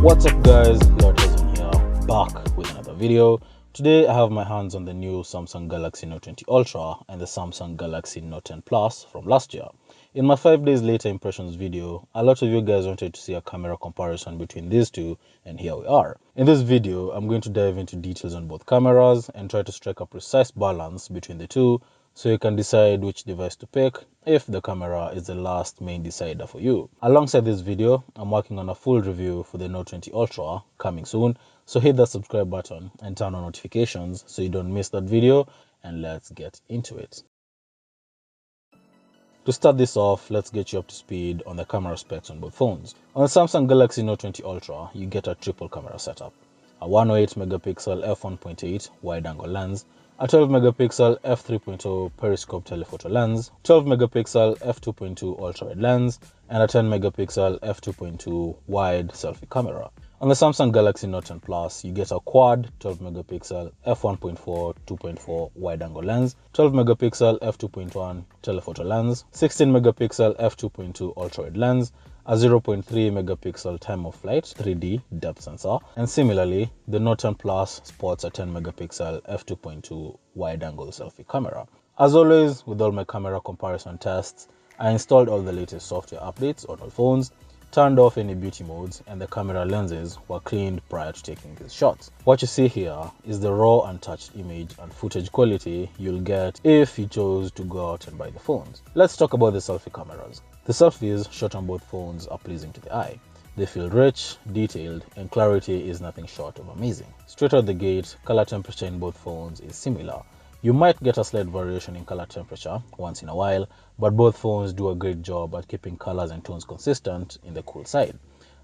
What's up guys, Lord Hazan here, back with another video. Today I have my hands on the new Samsung Galaxy Note 20 Ultra and the Samsung Galaxy Note 10 Plus from last year. In my 5 days later impressions video, a lot of you guys wanted to see a camera comparison between these two, and here we are. In this video, I'm going to dive into details on both cameras and try to strike a precise balance between the two so you can decide which device to pick if the camera is the last main decider for you. Alongside this video, I'm working on a full review for the Note 20 Ultra coming soon, so hit that subscribe button and turn on notifications so you don't miss that video, and let's get into it. To start this off, let's get you up to speed on the camera specs on both phones. On the Samsung Galaxy Note 20 Ultra, you get a triple camera setup. A 108 megapixel f1.8 wide-angle lens, a 12 megapixel f3.0 periscope telephoto lens, 12 megapixel f2.2 ultra-wide lens, and a 10 megapixel f2.2 wide selfie camera. On the Samsung Galaxy Note 10 Plus, you get a quad 12 megapixel f1.4 2.4 wide-angle lens, 12 megapixel f2.1 telephoto lens, 16 megapixel f2.2 ultra-wide lens, a 0.3 megapixel time of flight 3D depth sensor, and similarly, the Note 10 Plus sports a 10 megapixel f2.2 wide-angle selfie camera. As always, with all my camera comparison tests, I installed all the latest software updates on all phones, turned off any beauty modes, and the camera lenses were cleaned prior to taking these shots. What you see here is the raw untouched image and footage quality you'll get if you chose to go out and buy the phones. Let's talk about the selfie cameras. The selfies shot on both phones are pleasing to the eye. They feel rich, detailed, and clarity is nothing short of amazing. Straight out the gate, color temperature in both phones is similar. You might get a slight variation in color temperature once in a while, but both phones do a great job at keeping colors and tones consistent in the cool side.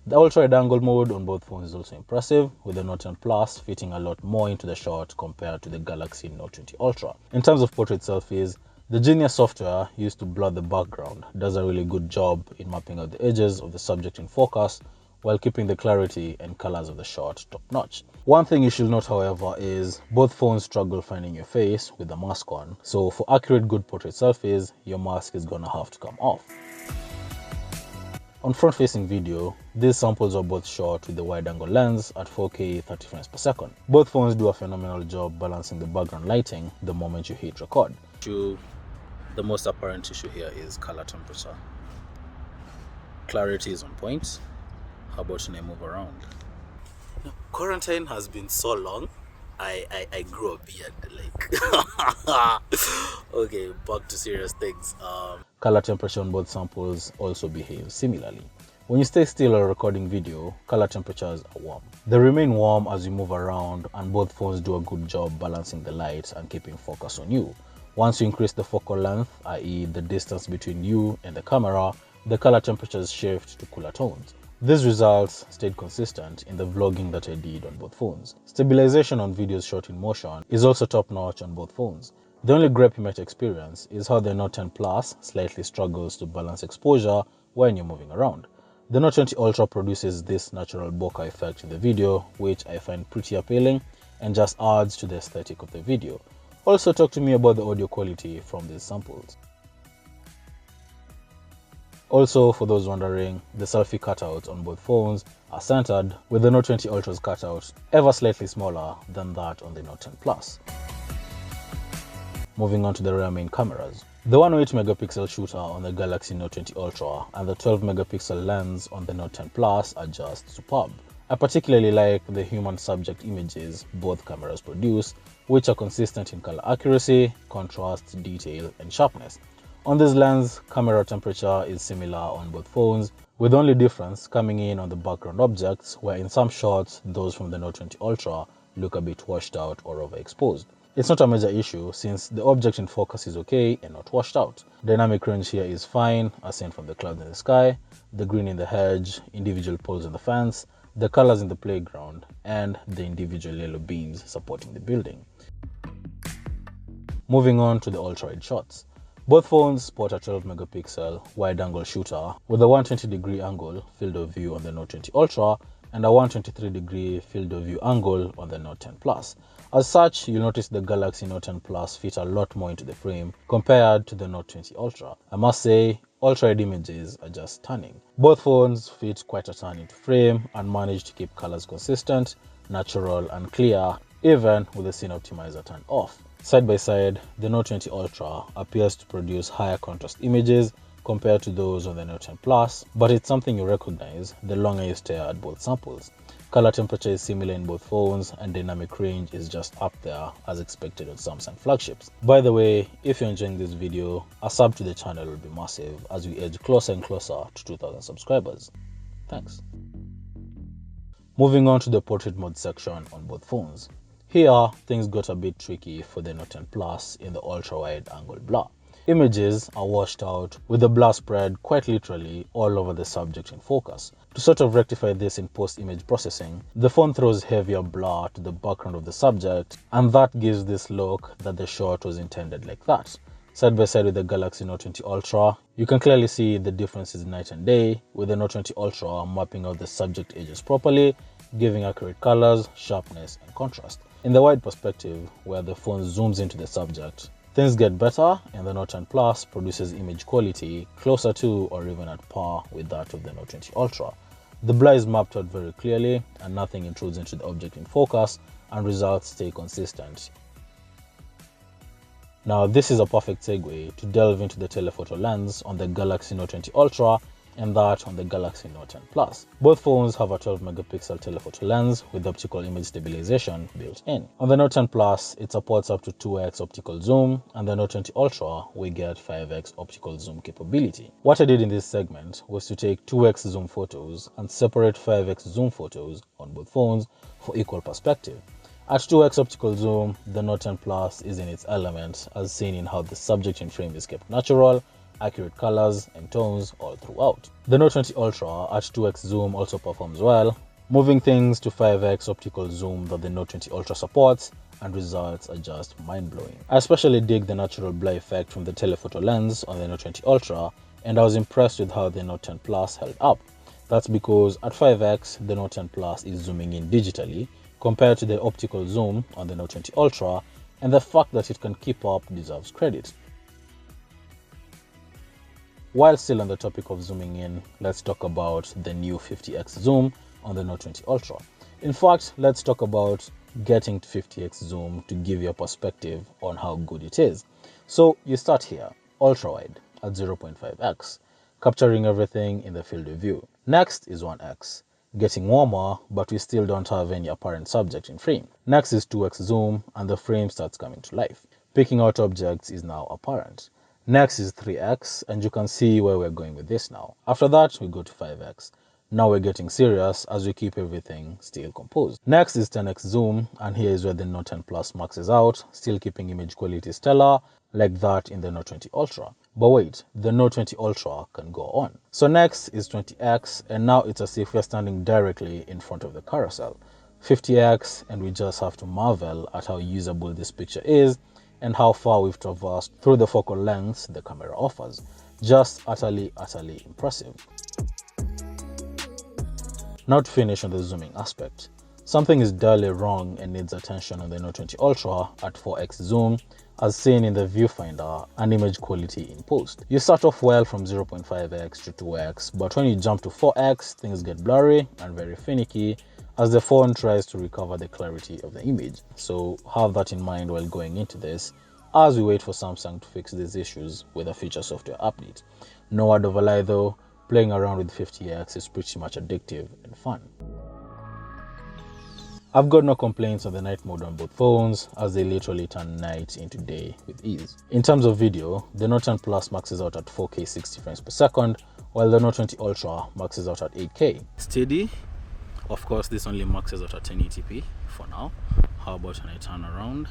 The ultra-wide angle mode on both phones is also impressive, with the Note 10 Plus fitting a lot more into the shot compared to the Galaxy Note 20 Ultra. In terms of portrait selfies, the Genius software used to blur the background does a really good job in mapping out the edges of the subject in focus while keeping the clarity and colors of the shot top-notch. One thing you should note, however, is both phones struggle finding your face with the mask on, so for accurate good portrait selfies, your mask is gonna have to come off. On front-facing video, these samples are both shot with the wide-angle lens at 4K 30 frames per second. Both phones do a phenomenal job balancing the background lighting the moment you hit record. The most apparent issue here is color temperature. Clarity is on point. How about when I move around? Quarantine has been so long. I grew a beard, like. Okay, back to serious things. Color temperature on both samples also behaves similarly. When you stay still or recording video, color temperatures are warm. They remain warm as you move around, and both phones do a good job balancing the light and keeping focus on you. Once you increase the focal length, i.e. the distance between you and the camera, the color temperatures shift to cooler tones. These results stayed consistent in the vlogging that I did on both phones. Stabilization on videos shot in motion is also top-notch on both phones. The only gripe you might experience is how the Note 10 Plus slightly struggles to balance exposure when you're moving around. The Note 20 Ultra produces this natural bokeh effect in the video, which I find pretty appealing and just adds to the aesthetic of the video. Also, talk to me about the audio quality from these samples. Also, for those wondering, the selfie cutouts on both phones are centered, with the Note 20 Ultra's cutout ever slightly smaller than that on the Note 10 Plus. Moving on to the rear main cameras. The 108 megapixel shooter on the Galaxy Note 20 Ultra and the 12 megapixel lens on the Note 10 Plus are just superb. I particularly like the human subject images both cameras produce, which are consistent in color accuracy, contrast, detail, and sharpness. On this lens, camera temperature is similar on both phones, with the only difference coming in on the background objects, where in some shots, those from the Note 20 Ultra look a bit washed out or overexposed. It's not a major issue since the object in focus is okay and not washed out. Dynamic range here is fine, as seen from the clouds in the sky, the green in the hedge, individual poles in the fence, the colors in the playground, and the individual yellow beams supporting the building. Moving on to the ultra-wide shots. Both phones sport a 12 megapixel wide-angle shooter with a 120-degree angle field of view on the Note 20 Ultra and a 123-degree field of view angle on the Note 10 Plus. As such, you'll notice the Galaxy Note 10 Plus fit a lot more into the frame compared to the Note 20 Ultra. I must say, ultra-wide images are just stunning. Both phones fit quite a ton into frame and manage to keep colors consistent, natural and clear, even with the scene optimizer turned off. Side by side, the Note 20 Ultra appears to produce higher contrast images compared to those on the Note 10 Plus, but it's something you recognize the longer you stare at both samples. Color temperature is similar in both phones, and dynamic range is just up there as expected on Samsung flagships. By the way, if you're enjoying this video, a sub to the channel will be massive as we edge closer and closer to 2,000 subscribers. Thanks. Moving on to the portrait mode section on both phones. Here, things got a bit tricky for the Note 10 Plus in the ultra-wide angle blur. Images are washed out with the blur spread quite literally all over the subject in focus. To sort of rectify this in post-image processing, the phone throws heavier blur to the background of the subject, and that gives this look that the shot was intended like that. Side by side with the Galaxy Note 20 Ultra, you can clearly see the differences night and day, with the Note 20 Ultra mapping out the subject edges properly, giving accurate colors, sharpness, and contrast. In the wide perspective, where the phone zooms into the subject, things get better, and the Note 10 Plus produces image quality closer to or even at par with that of the Note 20 Ultra. The blur is mapped out very clearly, and nothing intrudes into the object in focus, and results stay consistent. Now, this is a perfect segue to delve into the telephoto lens on the Galaxy Note 20 Ultra and that on the Galaxy Note 10 Plus. Both phones have a 12 megapixel telephoto lens with optical image stabilization built in. On the Note 10 Plus, it supports up to 2x optical zoom, and the Note 20 Ultra we get 5x optical zoom capability. What I did in this segment was to take 2x zoom photos and separate 5x zoom photos on both phones for equal perspective. At 2x optical zoom, the Note 10 Plus is in its element, as seen in how the subject in frame is kept natural, accurate colors and tones all throughout. The Note 20 Ultra at 2x zoom also performs well, moving things to 5x optical zoom that the Note 20 Ultra supports, and results are just mind-blowing. I especially dig the natural blur effect from the telephoto lens on the Note 20 Ultra, and I was impressed with how the Note 10 Plus held up. That's because at 5x, the Note 10 Plus is zooming in digitally, compared to the optical zoom on the Note 20 Ultra, and the fact that it can keep up deserves credit. While still on the topic of zooming in, let's talk about the new 50x zoom on the Note 20 Ultra. In fact, let's talk about getting to 50x zoom to give you a perspective on how good it is. So you start here, ultra wide at 0.5x, capturing everything in the field of view. Next is 1x. Getting warmer, but we still don't have any apparent subject in frame. Next is 2x zoom, and the frame starts coming to life. Picking out objects is now apparent. Next is 3x, and you can see where we're going with this now. After that, we go to 5x. Now we're getting serious as we keep everything still composed. Next is 10x zoom, and here is where the Note 10 Plus maxes out, still keeping image quality stellar, like that in the Note 20 Ultra. But wait, the Note 20 Ultra can go on. So next is 20x, and now it's as if we're standing directly in front of the carousel. 50x, and we just have to marvel at how usable this picture is and how far we've traversed through the focal lengths the camera offers. Just utterly impressive. Now to finish on the zooming aspect. Something is duly wrong and needs attention on the Note 20 Ultra at 4x zoom, as seen in the viewfinder and image quality in post. You start off well from 0.5x to 2x, but when you jump to 4x, things get blurry and very finicky as the phone tries to recover the clarity of the image. So have that in mind while going into this, as we wait for Samsung to fix these issues with a future software update. No word of a lie though, playing around with 50x is pretty much addictive and fun. I've got no complaints on the night mode on both phones, as they literally turn night into day with ease. In terms of video, the Note 10 Plus maxes out at 4K 60 frames per second, while the Note 20 Ultra maxes out at 8K. Steady. Of course, this only maxes out at 1080p for now. How about when I turn around?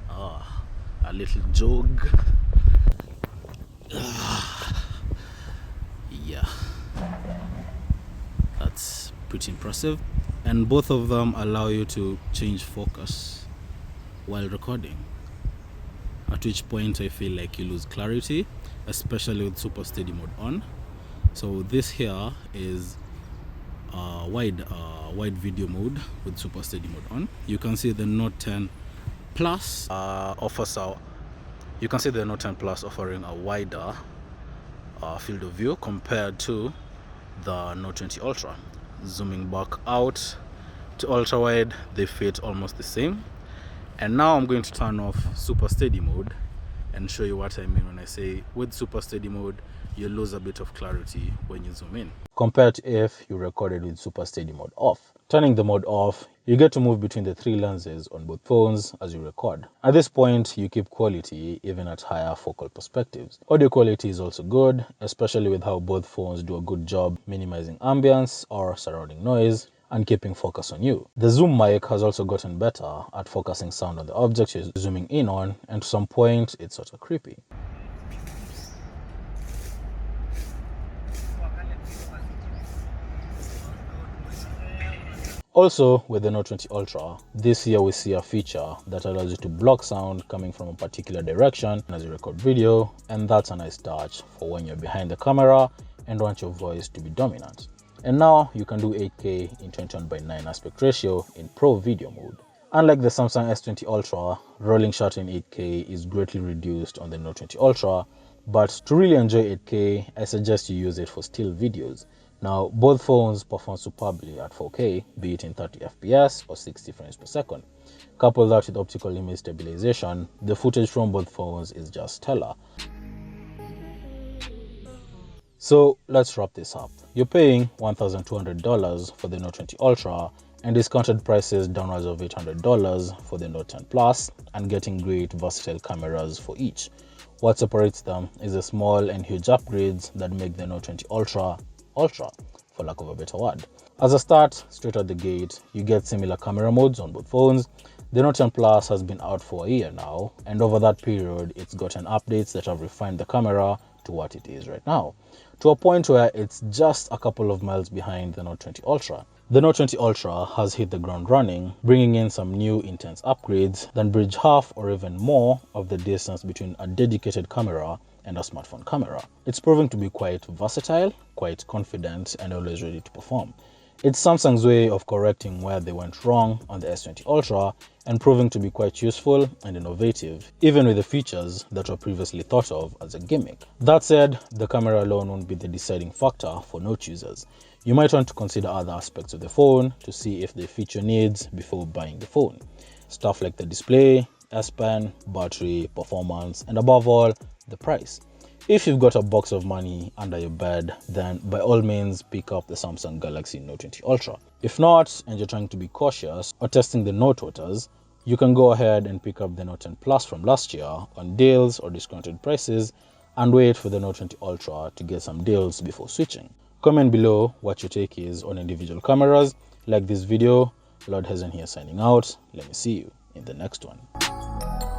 A little jog. Yeah, that's pretty impressive. And both of them allow you to change focus while recording, at which point I feel like you lose clarity, especially with super steady mode on. So this here is wide video mode with super steady mode on. You can see the Note 10 Plus offering a wider field of view compared to the Note 20 Ultra. Zooming back out to ultra wide, they fit almost the same. And now I'm going to turn off super steady mode and show you what I mean when I say with super steady mode you lose a bit of clarity when you zoom in, compared to if you recorded with super steady mode off. Turning the mode off, you get to move between the three lenses on both phones as you record. At this point, you keep quality even at higher focal perspectives. Audio quality is also good, especially with how both phones do a good job minimizing ambience or surrounding noise and keeping focus on you. The zoom mic has also gotten better at focusing sound on the object you're zooming in on, and to some point, it's sort of creepy. Also, with the Note 20 Ultra, this year we see a feature that allows you to block sound coming from a particular direction as you record video, and that's a nice touch for when you're behind the camera and want your voice to be dominant. And now you can do 8K in 21:9 aspect ratio in Pro video mode. Unlike the Samsung S20 Ultra, rolling shutter in 8K is greatly reduced on the Note 20 Ultra, but to really enjoy 8K, I suggest you use it for still videos. Now, both phones perform superbly at 4K, be it in 30 FPS or 60 frames per second. Couple that with optical image stabilization, the footage from both phones is just stellar. So let's wrap this up. You're paying $1,200 for the Note 20 Ultra and discounted prices downwards of $800 for the Note 10 Plus, and getting great versatile cameras for each. What separates them is the small and huge upgrades that make the Note 20 Ultra, for lack of a better word. As a start, straight out the gate, you get similar camera modes on both phones. The Note 10 Plus has been out for a year now, and over that period, it's gotten updates that have refined the camera to what it is right now, to a point where it's just a couple of miles behind the Note 20 Ultra. The Note 20 Ultra has hit the ground running, bringing in some new intense upgrades that bridge half or even more of the distance between a dedicated camera and a smartphone camera. It's proving to be quite versatile, quite confident, and always ready to perform. It's Samsung's way of correcting where they went wrong on the S20 Ultra and proving to be quite useful and innovative, even with the features that were previously thought of as a gimmick. That said, the camera alone won't be the deciding factor for Note users. You might want to consider other aspects of the phone to see if they fit your needs before buying the phone. Stuff like the display, S Pen, battery, performance, and above all, the price. If you've got a box of money under your bed, then by all means pick up the Samsung Galaxy Note 20 Ultra. If not, and you're trying to be cautious or testing the Note waters, you can go ahead and pick up the Note 10 Plus from last year on deals or discounted prices and wait for the Note 20 Ultra to get some deals before switching. Comment below what your take is on individual cameras. Like this video. Lord Hazen here signing out. Let me see you in the next one.